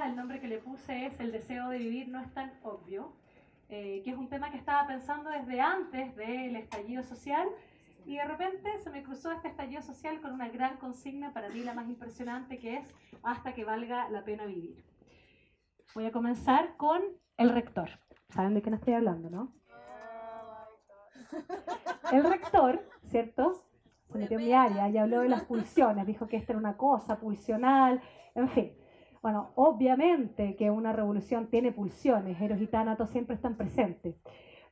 día el nombre que le puse es El deseo de vivir no es tan obvio, que es un tema que estaba pensando desde antes del estallido social, y de repente se me cruzó este estallido social con una gran consigna, para mí la más impresionante, que es hasta que valga la pena vivir. Voy a comenzar con el rector. ¿Saben de qué no estoy hablando, no? El rector, ¿cierto? Se metió en mi área y habló de las pulsiones, dijo que esta era una cosa pulsional, en fin. Bueno, obviamente que una revolución tiene pulsiones, Eros y Tánatos siempre están presentes,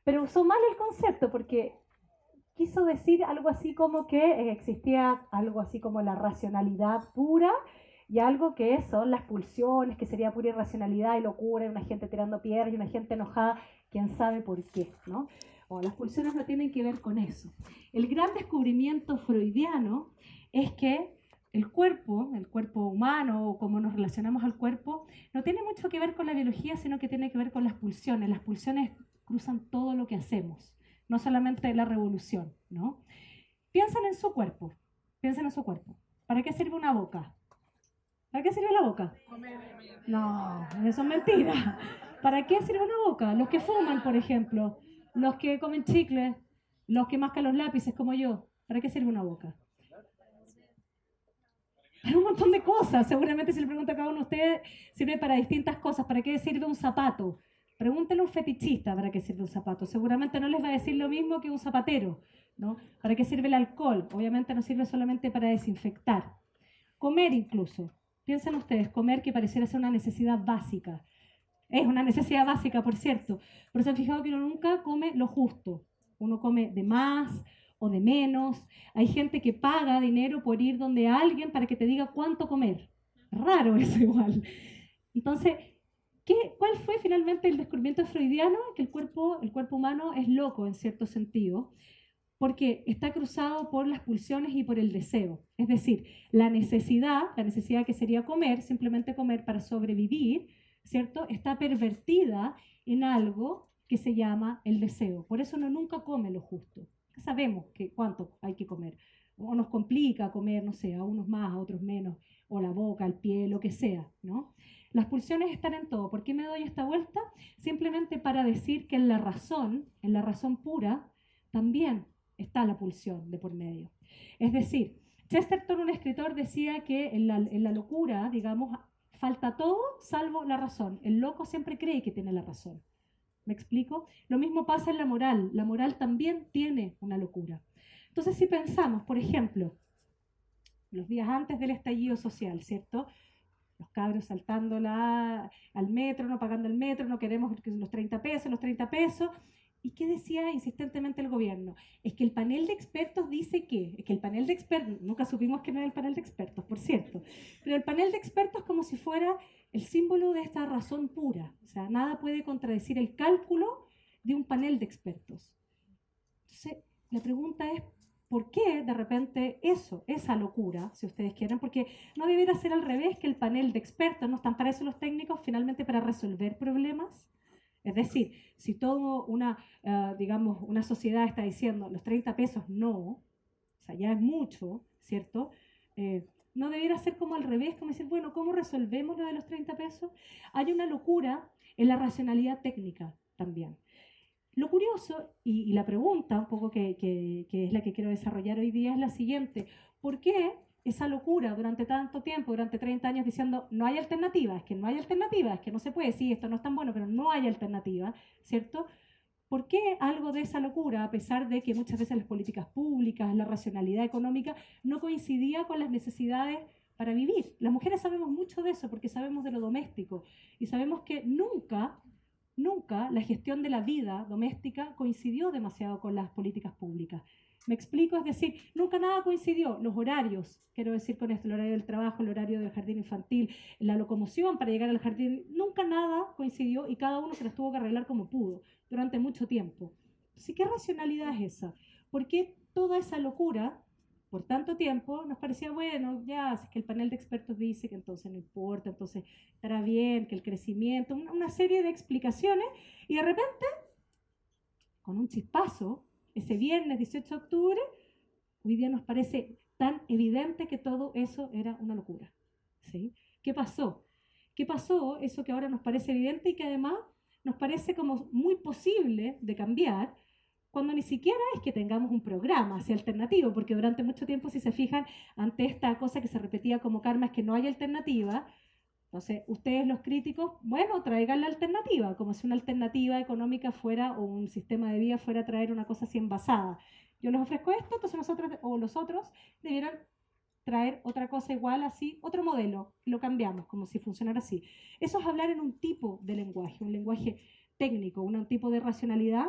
pero usó mal el concepto porque quiso decir algo así como que existía algo así como la racionalidad pura y algo que son las pulsiones, que sería pura irracionalidad y locura, y una gente tirando piedras y una gente enojada, quién sabe por qué, ¿no? Bueno, las pulsiones no tienen que ver con eso. El gran descubrimiento freudiano es que el cuerpo humano, o cómo nos relacionamos al cuerpo, no tiene mucho que ver con la biología, sino que tiene que ver con las pulsiones. Las pulsiones cruzan todo lo que hacemos, no solamente la revolución, ¿no? Piensen en su cuerpo, piensen en su cuerpo. ¿Para qué sirve una boca? ¿Para qué sirve la boca? No, eso es mentira. ¿Para qué sirve una boca? Los que fuman, por ejemplo, los que comen chicles, los que mascan los lápices como yo. ¿Para qué sirve una boca? Para un montón de cosas. Seguramente si le pregunto a cada uno de ustedes, sirve para distintas cosas. ¿Para qué sirve un zapato? Pregúntenle a un fetichista para qué sirve un zapato. Seguramente no les va a decir lo mismo que un zapatero, ¿no? ¿Para qué sirve el alcohol? Obviamente no sirve solamente para desinfectar. Comer incluso. Piensen ustedes, comer que pareciera ser una necesidad básica. Es una necesidad básica, por cierto. Pero se han fijado que uno nunca come lo justo. Uno come de más o de menos. Hay gente que paga dinero por ir donde alguien para que te diga cuánto comer. Raro eso igual. Entonces, ¿cuál fue finalmente el descubrimiento freudiano? Que el cuerpo humano es loco en cierto sentido, porque está cruzado por las pulsiones y por el deseo. Es decir, la necesidad que sería comer, simplemente comer para sobrevivir, ¿cierto? Está pervertida en algo que se llama el deseo. Por eso uno nunca come lo justo. Sabemos cuánto hay que comer. O nos complica comer, no sé, a unos más, a otros menos, o la boca, el pie, lo que sea, ¿no? Las pulsiones están en todo. ¿Por qué me doy esta vuelta? Simplemente para decir que en la razón pura, también está la pulsión de por medio. Es decir, Chesterton, un escritor, decía que en la locura, digamos, falta todo salvo la razón. El loco siempre cree que tiene la razón. ¿Me explico? Lo mismo pasa en la moral. La moral también tiene una locura. Entonces, si pensamos, por ejemplo, los días antes del estallido social, ¿cierto? Los cabros saltando al metro, no pagando el metro, no queremos los 30 pesos, los 30 pesos. ¿Y qué decía insistentemente el gobierno? Es que el panel de expertos dice que, es que el panel de expertos, nunca supimos que no era el panel de expertos, por cierto, pero el panel de expertos como si fuera el símbolo de esta razón pura. O sea, nada puede contradecir el cálculo de un panel de expertos. Entonces, la pregunta es, ¿por qué de repente esa locura, si ustedes quieren? Porque no debiera ser al revés, que el panel de expertos, ¿no están para eso los técnicos? Finalmente para resolver problemas. Es decir, si toda digamos, una sociedad está diciendo los 30 pesos no, o sea, ya es mucho, ¿cierto? No debiera ser como al revés, como decir, bueno, ¿cómo resolvemos lo de los 30 pesos? Hay una locura en la racionalidad técnica también. Lo curioso, y la pregunta un poco que es la que quiero desarrollar hoy día, es la siguiente. ¿Por qué esa locura durante tanto tiempo, durante 30 años, diciendo no hay alternativa, es que no hay alternativa, es que no se puede, sí, esto no es tan bueno, pero no hay alternativa, ¿cierto? ¿Por qué algo de esa locura, a pesar de que muchas veces las políticas públicas, la racionalidad económica, no coincidía con las necesidades para vivir? Las mujeres sabemos mucho de eso porque sabemos de lo doméstico y sabemos que nunca la gestión de la vida doméstica coincidió demasiado con las políticas públicas. ¿Me explico? Es decir, nunca nada coincidió. Los horarios, quiero decir con esto, el horario del trabajo, el horario del jardín infantil, la locomoción para llegar al jardín, nunca nada coincidió y cada uno se las tuvo que arreglar como pudo durante mucho tiempo. Entonces, ¿qué racionalidad es esa? ¿Por qué toda esa locura por tanto tiempo nos parecía, bueno, ya, si es que el panel de expertos dice que entonces no importa, entonces estará bien, que el crecimiento, una serie de explicaciones, y de repente, con un chispazo, ese viernes 18 de octubre, hoy día nos parece tan evidente que todo eso era una locura, ¿sí? ¿Qué pasó? ¿Qué pasó? Eso que ahora nos parece evidente y que además nos parece como muy posible de cambiar, cuando ni siquiera es que tengamos un programa así alternativo, porque durante mucho tiempo, si se fijan, ante esta cosa que se repetía como karma es que no hay alternativa. Entonces, ustedes los críticos, bueno, traigan la alternativa, como si una alternativa económica fuera, o un sistema de vida fuera a traer una cosa así envasada. Yo les ofrezco esto, entonces nosotros o los otros debieran traer otra cosa igual, así, otro modelo, lo cambiamos, como si funcionara así. Eso es hablar en un tipo de lenguaje, un lenguaje técnico, un tipo de racionalidad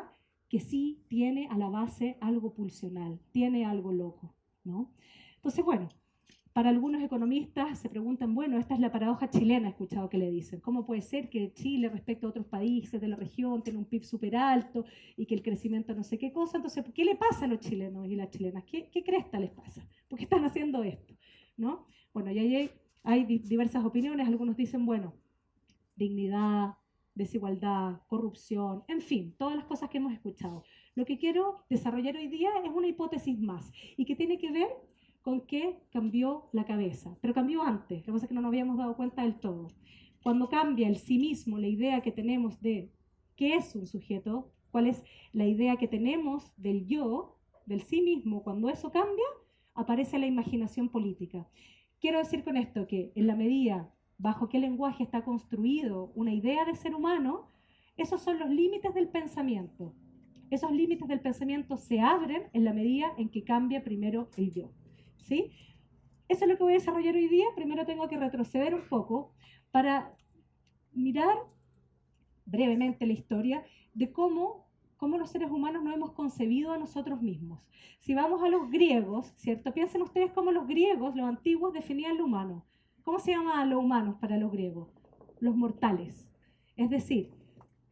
que sí tiene a la base algo pulsional, tiene algo loco, ¿no? Entonces, bueno, para algunos economistas se preguntan, bueno, esta es la paradoja chilena, he escuchado que le dicen. ¿Cómo puede ser que Chile respecto a otros países de la región tiene un PIB súper alto y que el crecimiento no sé qué cosa? Entonces, ¿qué le pasa a los chilenos y las chilenas? ¿Qué cresta les pasa? ¿Por qué están haciendo esto? ¿No? Bueno, y ahí hay diversas opiniones. Algunos dicen, bueno, dignidad, desigualdad, corrupción, en fin, todas las cosas que hemos escuchado. Lo que quiero desarrollar hoy día es una hipótesis más y que tiene que ver con que cambió la cabeza, pero cambió antes, lo que pasa es que no nos habíamos dado cuenta del todo. Cuando cambia el sí mismo, la idea que tenemos de qué es un sujeto, cuál es la idea que tenemos del yo, del sí mismo, cuando eso cambia, aparece la imaginación política. Quiero decir con esto que en la medida bajo qué lenguaje está construido una idea de ser humano, esos son los límites del pensamiento. Esos límites del pensamiento se abren en la medida en que cambia primero el yo. ¿Sí? Eso es lo que voy a desarrollar hoy día. Primero tengo que retroceder un poco para mirar brevemente la historia de cómo los seres humanos nos hemos concebido a nosotros mismos. Si vamos a los griegos, ¿cierto? Piensen ustedes cómo los griegos, los antiguos, definían lo humano. ¿Cómo se llamaban los humanos para los griegos? Los mortales. Es decir,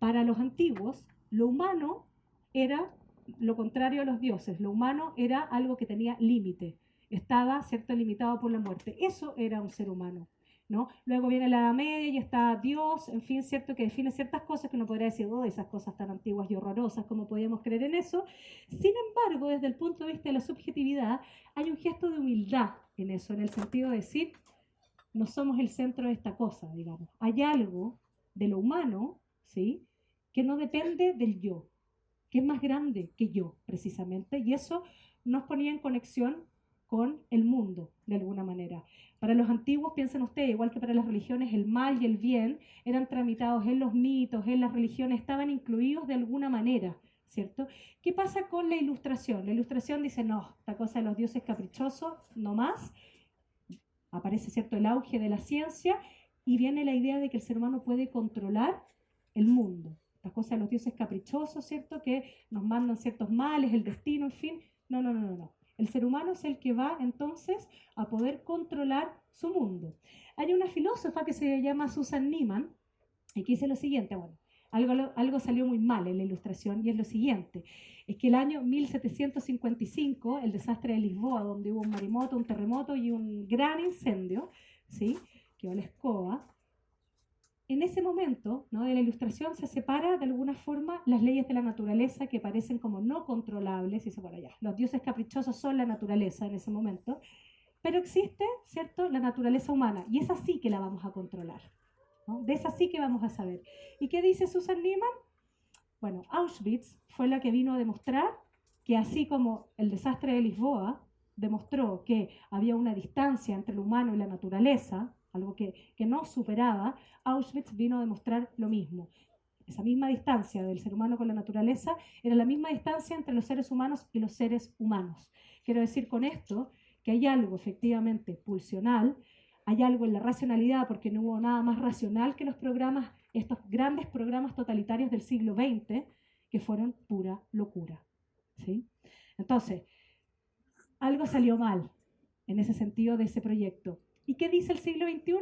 para los antiguos, lo humano era lo contrario a los dioses. Lo humano era algo que tenía límite. Estaba, ¿cierto?, limitado por la muerte. Eso era un ser humano, ¿no? Luego viene la Edad Media y está Dios, en fin, ¿cierto?, que define ciertas cosas que uno podría decir, oh, esas cosas tan antiguas y horrorosas, ¿cómo podíamos creer en eso? Sin embargo, desde el punto de vista de la subjetividad, hay un gesto de humildad en eso, en el sentido de decir, no somos el centro de esta cosa, digamos. Hay algo de lo humano, ¿sí?, que no depende del yo, que es más grande que yo, precisamente, y eso nos ponía en conexión con el mundo, de alguna manera. Para los antiguos, piensen ustedes, igual que para las religiones, el mal y el bien eran tramitados en los mitos, en las religiones, estaban incluidos de alguna manera, ¿cierto? ¿Qué pasa con la ilustración? La ilustración dice, no, esta cosa de los dioses caprichosos, no más. Aparece, ¿cierto?, el auge de la ciencia y viene la idea de que el ser humano puede controlar el mundo. Esta cosa de los dioses caprichosos, ¿cierto?, que nos mandan ciertos males, el destino, en fin. No, no, no, no, no. El ser humano es el que va entonces a poder controlar su mundo. Hay una filósofa que se llama Susan Neiman y que dice lo siguiente, bueno, algo salió muy mal en la ilustración y es lo siguiente, es que el año 1755, el desastre de Lisboa, donde hubo un maremoto, un terremoto y un gran incendio, ¿sí?, quedó la escoba. En ese momento, ¿no?, de la ilustración se separa de alguna forma las leyes de la naturaleza que parecen como no controlables, y se por allá. Los dioses caprichosos son la naturaleza en ese momento, pero existe, ¿cierto?, la naturaleza humana, y esa sí que la vamos a controlar, ¿no? De esa sí que vamos a saber. ¿Y qué dice Susan Neiman? Bueno, Auschwitz fue la que vino a demostrar que así como el desastre de Lisboa demostró que había una distancia entre lo humano y la naturaleza, algo que no superaba, Auschwitz vino a demostrar lo mismo. Esa misma distancia del ser humano con la naturaleza era la misma distancia entre los seres humanos y los seres humanos. Quiero decir con esto que hay algo efectivamente pulsional, hay algo en la racionalidad, porque no hubo nada más racional que los programas, estos grandes programas totalitarios del siglo XX, que fueron pura locura, ¿sí? Entonces, algo salió mal en ese sentido de ese proyecto. ¿Y qué dice el siglo XXI?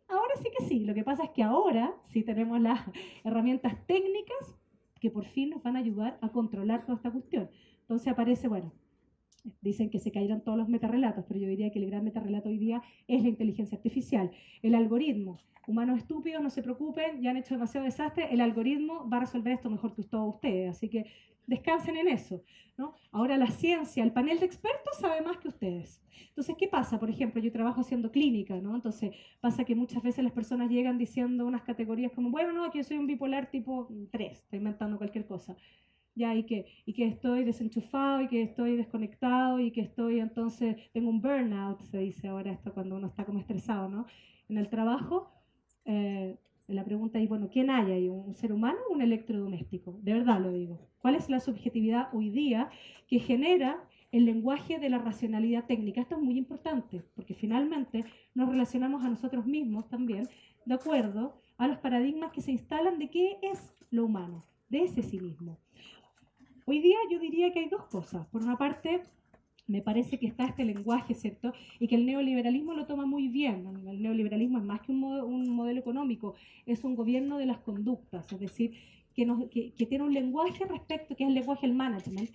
Ahora sí que sí. Lo que pasa es que ahora sí tenemos las herramientas técnicas que por fin nos van a ayudar a controlar toda esta cuestión. Entonces aparece, bueno, Dicen que se caerán todos los metarrelatos, pero yo diría que el gran metarrelato hoy día es la inteligencia artificial, el algoritmo. Humanos estúpidos, no se preocupen, ya han hecho demasiado desastre, el algoritmo va a resolver esto mejor que todos ustedes, así que descansen en eso, ¿no? Ahora la ciencia, el panel de expertos sabe más que ustedes. Entonces, ¿qué pasa? Por ejemplo, yo trabajo haciendo clínica, ¿no? Entonces, pasa que muchas veces las personas llegan diciendo unas categorías como, bueno, no, que yo soy un bipolar tipo 3, estoy inventando cualquier cosa. Ya, y que estoy desenchufado y que estoy desconectado y que estoy entonces, tengo un burnout, se dice ahora esto cuando uno está como estresado, ¿no? En el trabajo, la pregunta es, bueno, ¿quién hay ahí? ¿Un ser humano o un electrodoméstico? De verdad lo digo. ¿Cuál es la subjetividad hoy día que genera el lenguaje de la racionalidad técnica? Esto es muy importante, porque finalmente nos relacionamos a nosotros mismos también de acuerdo a los paradigmas que se instalan de qué es lo humano, de ese sí mismo. Hoy día yo diría que hay dos cosas. Por una parte, me parece que está este lenguaje, ¿cierto? Y que el neoliberalismo lo toma muy bien. El neoliberalismo es más que un modelo económico, es un gobierno de las conductas, es decir, que tiene un lenguaje respecto, que es el lenguaje del management,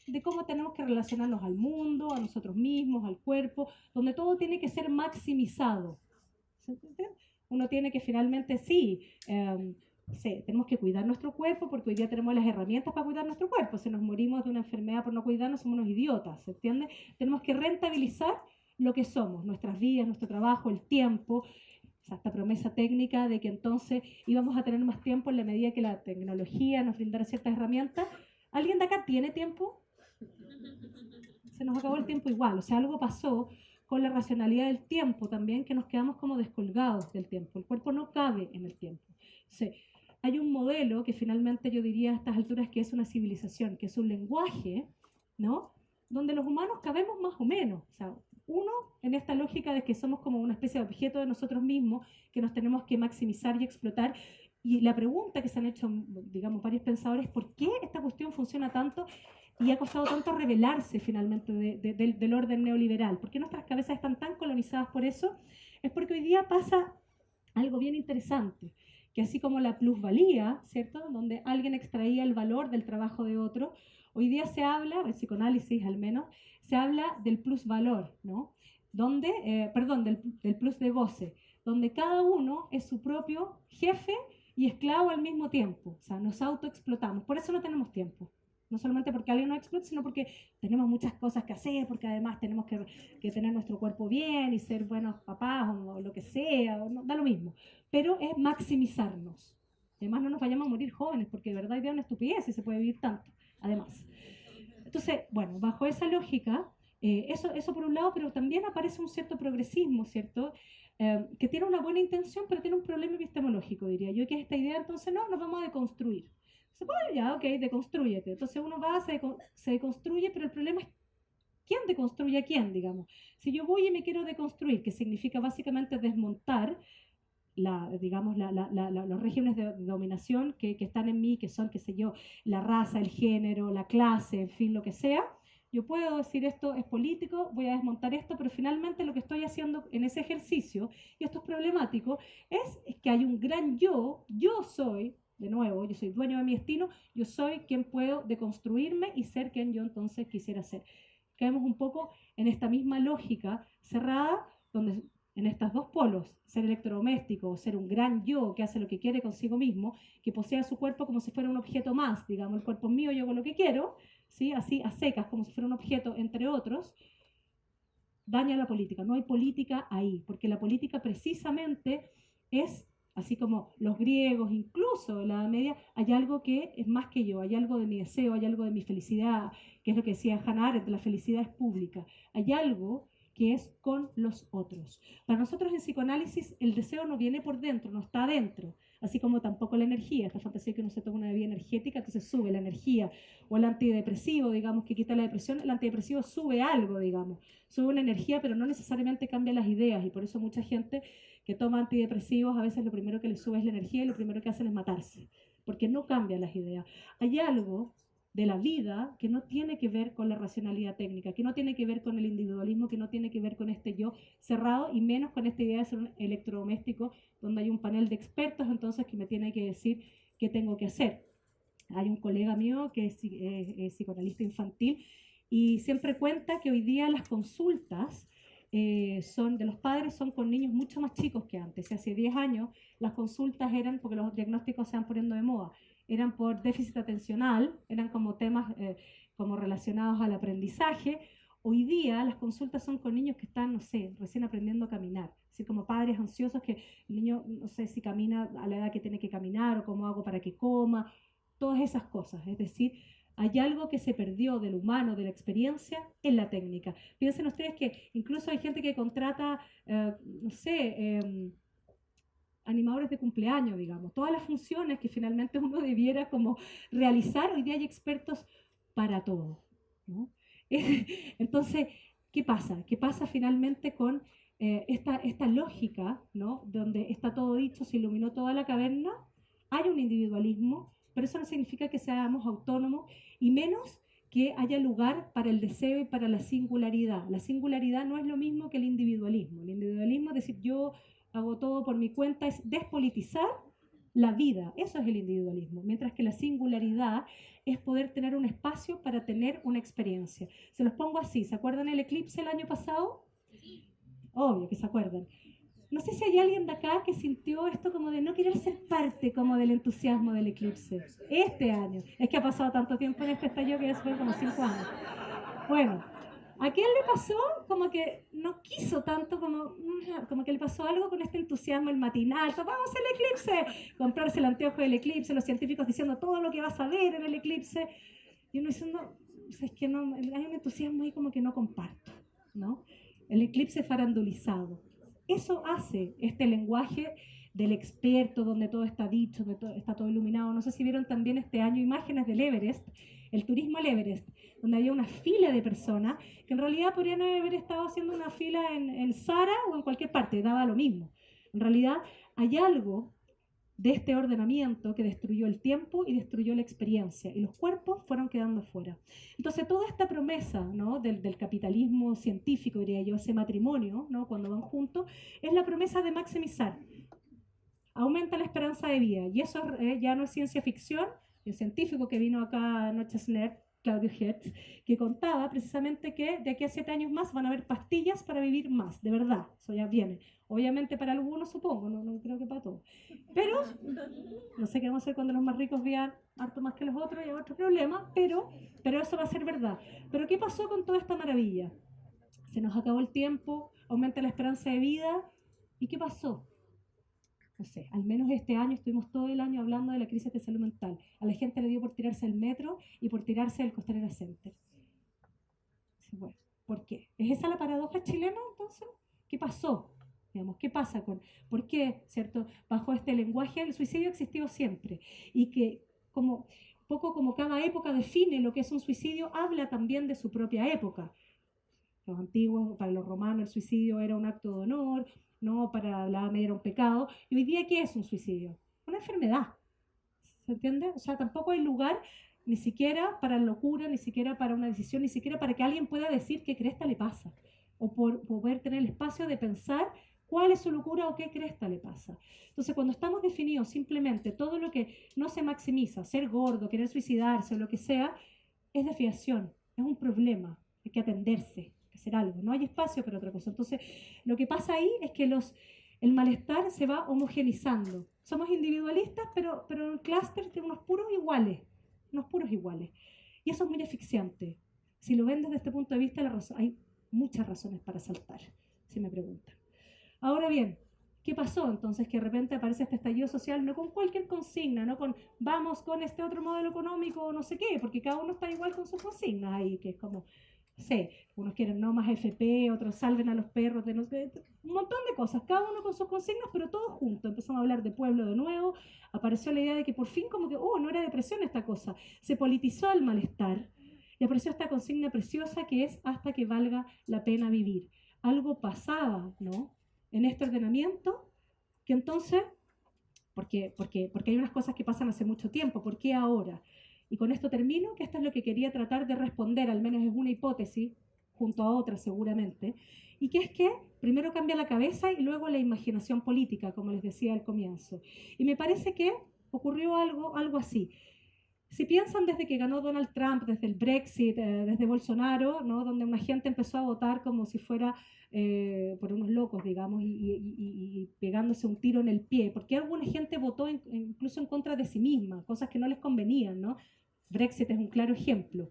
de cómo tenemos que relacionarnos al mundo, a nosotros mismos, al cuerpo, donde todo tiene que ser maximizado. ¿Se entiende? Uno tiene que finalmente, sí, sí, tenemos que cuidar nuestro cuerpo porque hoy día tenemos las herramientas para cuidar nuestro cuerpo. Si nos morimos de una enfermedad por no cuidarnos, somos unos idiotas, ¿se entiende? Tenemos que rentabilizar lo que somos, nuestras vidas, nuestro trabajo, el tiempo, o sea, esta promesa técnica de que entonces íbamos a tener más tiempo en la medida que la tecnología nos brindara ciertas herramientas. ¿Alguien de acá tiene tiempo? Se nos acabó el tiempo igual, o sea, algo pasó con la racionalidad del tiempo también, que nos quedamos como descolgados del tiempo. El cuerpo no cabe en el tiempo. Entonces, hay un modelo que finalmente yo diría a estas alturas que es una civilización, que es un lenguaje, ¿no? Donde los humanos cabemos más o menos. O sea, uno, en esta lógica de que somos como una especie de objeto de nosotros mismos, que nos tenemos que maximizar y explotar. Y la pregunta que se han hecho, digamos, varios pensadores, ¿por qué esta cuestión funciona tanto y ha costado tanto revelarse finalmente del orden neoliberal? ¿Por qué nuestras cabezas están tan colonizadas por eso? Es porque hoy día pasa algo bien interesante, que así como la plusvalía, ¿cierto? Donde alguien extraía el valor del trabajo de otro, hoy día se habla, el psicoanálisis al menos, se habla del plusvalor, ¿no? Donde, perdón, del plus de goce, donde cada uno es su propio jefe y esclavo al mismo tiempo. O sea, nos autoexplotamos. Por eso no tenemos tiempo. No solamente porque alguien nos explote, sino porque tenemos muchas cosas que hacer, porque además tenemos que tener nuestro cuerpo bien y ser buenos papás o lo que sea, o no, da lo mismo. Pero es maximizarnos. Además, no nos vayamos a morir jóvenes, porque de verdad hay una estupidez y se puede vivir tanto. Además. Entonces, bueno, bajo esa lógica, eso por un lado, pero también aparece un cierto progresismo, ¿cierto? Que tiene una buena intención, pero tiene un problema epistemológico, diría yo, que es esta idea, entonces, no, nos vamos a deconstruir. Se puede, ya, ok, deconstrúyete. Entonces uno va, se deconstruye, pero el problema es quién deconstruye a quién, digamos. Si yo voy y me quiero deconstruir, que significa básicamente desmontar digamos, los regímenes de dominación que están en mí, que son, qué sé yo, la raza, el género, la clase, en fin, lo que sea, yo puedo decir esto es político, voy a desmontar esto, pero finalmente lo que estoy haciendo en ese ejercicio, y esto es problemático, es que hay un gran yo soy, de nuevo, yo soy dueño de mi destino, yo soy quien puedo deconstruirme y ser quien yo entonces quisiera ser. Caemos un poco en esta misma lógica cerrada, donde en estos dos polos, ser electrodoméstico o ser un gran yo que hace lo que quiere consigo mismo, que posea su cuerpo como si fuera un objeto más, digamos, el cuerpo es mío, yo hago lo que quiero, ¿sí? Así a secas, como si fuera un objeto, entre otros, daña la política. No hay política ahí, porque la política precisamente es, así como los griegos, incluso en la Edad Media, hay algo que es más que yo, hay algo de mi deseo, hay algo de mi felicidad, que es lo que decía Hannah Arendt, la felicidad es pública. Hay algo que es con los otros. Para nosotros en psicoanálisis el deseo no viene por dentro, no está adentro, así como tampoco la energía, esta fantasía que uno se toma una bebida energética, entonces sube la energía, o el antidepresivo, digamos, que quita la depresión, el antidepresivo sube algo, digamos, sube una energía, pero no necesariamente cambia las ideas, y por eso mucha gente que toma antidepresivos a veces lo primero que les sube es la energía y lo primero que hacen es matarse, porque no cambian las ideas. Hay algo de la vida que no tiene que ver con la racionalidad técnica, que no tiene que ver con el individualismo, que no tiene que ver con este yo cerrado y menos con esta idea de ser un electrodoméstico donde hay un panel de expertos entonces que me tiene que decir qué tengo que hacer. Hay un colega mío que es psicoanalista infantil y siempre cuenta que hoy día las consultas son de los padres son con niños mucho más chicos que antes. Hace 10 años las consultas eran, porque los diagnósticos se van poniendo de moda, eran por déficit atencional, eran como temas como relacionados al aprendizaje. Hoy día las consultas son con niños que están, no sé, recién aprendiendo a caminar. Así como padres ansiosos que el niño, no sé si camina a la edad que tiene que caminar o cómo hago para que coma, todas esas cosas. Es decir, hay algo que se perdió del humano, de la experiencia, en la técnica. Piensen ustedes que incluso hay gente que contrata, no sé, animadores de cumpleaños, digamos. Todas las funciones que finalmente uno debiera como realizar, hoy día hay expertos para todo, ¿no? Entonces, ¿qué pasa? ¿Qué pasa finalmente con esta lógica, ¿no? Donde está todo dicho, se iluminó toda la caverna, hay un individualismo, pero eso no significa que seamos autónomos y menos que haya lugar para el deseo y para la singularidad. La singularidad no es lo mismo que el individualismo. El individualismo es decir, yo hago todo por mi cuenta, es despolitizar la vida. Eso es el individualismo. Mientras que la singularidad es poder tener un espacio para tener una experiencia. Se los pongo así. ¿Se acuerdan el eclipse el año pasado? Obvio que se acuerdan. No sé si hay alguien de acá que sintió esto como de no querer ser parte como del entusiasmo del eclipse. Este año. Es que ha pasado tanto tiempo en este estallido que ya fue como 5 años. Bueno, ¿a quién le pasó? Como que no quiso tanto, como que le pasó algo con este entusiasmo el matinal. Vamos al eclipse, comprarse el anteojo del eclipse, los científicos diciendo todo lo que vas a ver en el eclipse. Y uno diciendo, es que no, hay un entusiasmo ahí como que no comparto, ¿no? El eclipse farandulizado. Eso hace este lenguaje del experto, donde todo está dicho, donde todo, está todo iluminado. No sé si vieron también este año imágenes del Everest, el turismo al Everest, donde había una fila de personas que en realidad podrían haber estado haciendo una fila en Sara o en cualquier parte, daba lo mismo. En realidad hay algo de este ordenamiento que destruyó el tiempo y destruyó la experiencia, y los cuerpos fueron quedando fuera. Entonces, toda esta promesa, ¿no? del capitalismo científico, diría yo, ese matrimonio, ¿no? Cuando van juntos, es la promesa de maximizar. Aumenta la esperanza de vida, y eso ya no es ciencia ficción. El científico que vino acá anoche, Claudio Hertz, que contaba precisamente que de aquí a 7 años más van a haber pastillas para vivir más, de verdad, eso ya viene. Obviamente para algunos, supongo, no creo que para todos. Pero, no sé qué vamos a hacer cuando los más ricos vean harto más que los otros, y hay otro problema, pero eso va a ser verdad. Pero ¿qué pasó con toda esta maravilla? Se nos acabó el tiempo, aumenta la esperanza de vida, ¿y qué pasó? No sé, al menos este año estuvimos todo el año hablando de la crisis de salud mental. A la gente le dio por tirarse al metro y por tirarse al Costanera Center. Bueno, ¿por qué? ¿Es esa la paradoja chilena entonces? ¿Qué pasó? Digamos, ¿qué pasa con, por qué, cierto, bajo este lenguaje el suicidio ha existido siempre? Y que como poco como cada época define lo que es un suicidio, habla también de su propia época. Los antiguos, para los romanos el suicidio era un acto de honor, no, para la Edad Media era un pecado. Y hoy día, ¿qué es un suicidio? Una enfermedad. ¿Se entiende? O sea, tampoco hay lugar ni siquiera para locura, ni siquiera para una decisión, ni siquiera para que alguien pueda decir qué cresta le pasa. O por poder tener el espacio de pensar cuál es su locura o qué cresta le pasa. Entonces, cuando estamos definidos simplemente todo lo que no se maximiza, ser gordo, querer suicidarse o lo que sea, es desviación, es un problema, hay que atenderse, hacer algo, no hay espacio para otra cosa. Entonces, lo que pasa ahí es que el malestar se va homogenizando. Somos individualistas, pero en el clúster tiene unos puros iguales. Y eso es muy asfixiante. Si lo ven desde este punto de vista, hay muchas razones para saltar, si me preguntan. Ahora bien, ¿qué pasó entonces? Que de repente aparece este estallido social, no con cualquier consigna, no con vamos con este otro modelo económico o no sé qué, porque cada uno está igual con sus consignas ahí, que es como, no sé, unos quieren no más FP, otros salven a los perros, de no sé, un montón de cosas, cada uno con sus consignas, pero todos juntos. Empezamos a hablar de pueblo de nuevo, apareció la idea de que por fin como que, no era depresión esta cosa, se politizó el malestar y apareció esta consigna preciosa que es hasta que valga la pena vivir. Algo pasaba, ¿no? En este ordenamiento, que entonces, porque hay unas cosas que pasan hace mucho tiempo, ¿por qué ahora? Y con esto termino, que esto es lo que quería tratar de responder, al menos es una hipótesis, junto a otras seguramente, y que es que primero cambia la cabeza y luego la imaginación política, como les decía al comienzo. Y me parece que ocurrió algo así. Si piensan desde que ganó Donald Trump, desde el Brexit, desde Bolsonaro, ¿no? Donde una gente empezó a votar como si fuera por unos locos, digamos, y pegándose un tiro en el pie, porque alguna gente votó incluso en contra de sí misma, cosas que no les convenían, ¿no? Brexit es un claro ejemplo.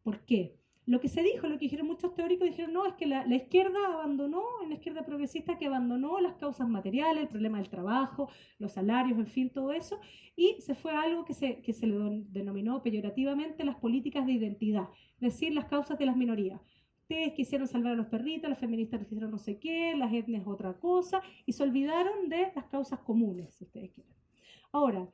¿Por qué? Lo que se dijo, lo que dijeron muchos teóricos, dijeron, no, es que la izquierda abandonó, en la izquierda progresista que abandonó las causas materiales, el problema del trabajo, los salarios, en fin, todo eso, y se fue a algo que se le denominó peyorativamente las políticas de identidad, es decir, las causas de las minorías. Ustedes quisieron salvar a los perritos, las feministas quisieron no sé qué, las etnias otra cosa, y se olvidaron de las causas comunes, si ustedes quieren. Ahora,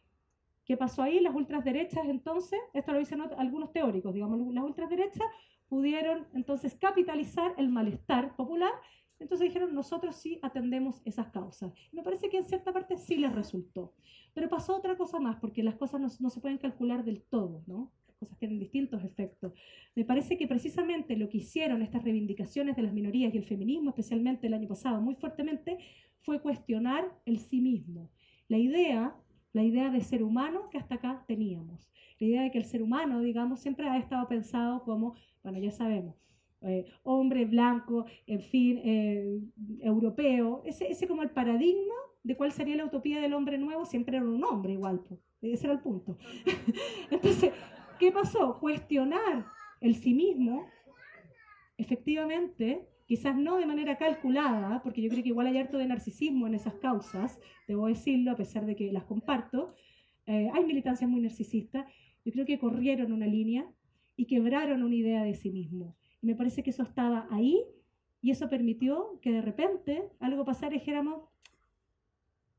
¿qué pasó ahí? Las ultraderechas, entonces, esto lo dicen algunos teóricos, digamos, las ultraderechas pudieron entonces capitalizar el malestar popular, entonces dijeron, nosotros sí atendemos esas causas. Me parece que en cierta parte sí les resultó. Pero pasó otra cosa más, porque las cosas no se pueden calcular del todo, ¿no? Las cosas tienen distintos efectos. Me parece que precisamente lo que hicieron estas reivindicaciones de las minorías y el feminismo, especialmente el año pasado, muy fuertemente, fue cuestionar el sí mismo. La idea de ser humano que hasta acá teníamos. La idea de que el ser humano, digamos, siempre ha estado pensado como, bueno, ya sabemos, hombre blanco, en fin, europeo, ese como el paradigma de cuál sería la utopía del hombre nuevo, siempre era un hombre igual, pues, ese era el punto. Entonces, ¿qué pasó? Cuestionar el sí mismo, efectivamente, quizás no de manera calculada, porque yo creo que igual hay harto de narcisismo en esas causas, debo decirlo, a pesar de que las comparto, hay militancias muy narcisistas, yo creo que corrieron una línea y quebraron una idea de sí mismo. Y me parece que eso estaba ahí y eso permitió que de repente algo pasara y dijéramos,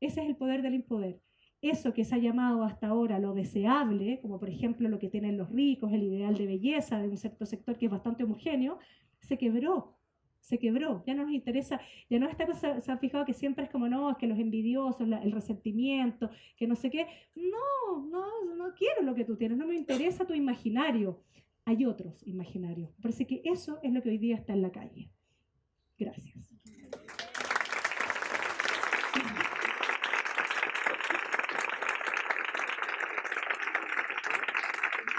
ese es el poder del impoder. Eso que se ha llamado hasta ahora lo deseable, como por ejemplo lo que tienen los ricos, el ideal de belleza de un cierto sector que es bastante homogéneo, se quebró, se quebró. Ya no nos interesa, ya no esta cosa, se han fijado que siempre es como, no, es que los envidiosos, el resentimiento, que no sé qué. No quiero lo que tú tienes, no me interesa tu imaginario. Hay otros imaginarios. Me parece que eso es lo que hoy día está en la calle. Gracias.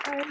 A ver,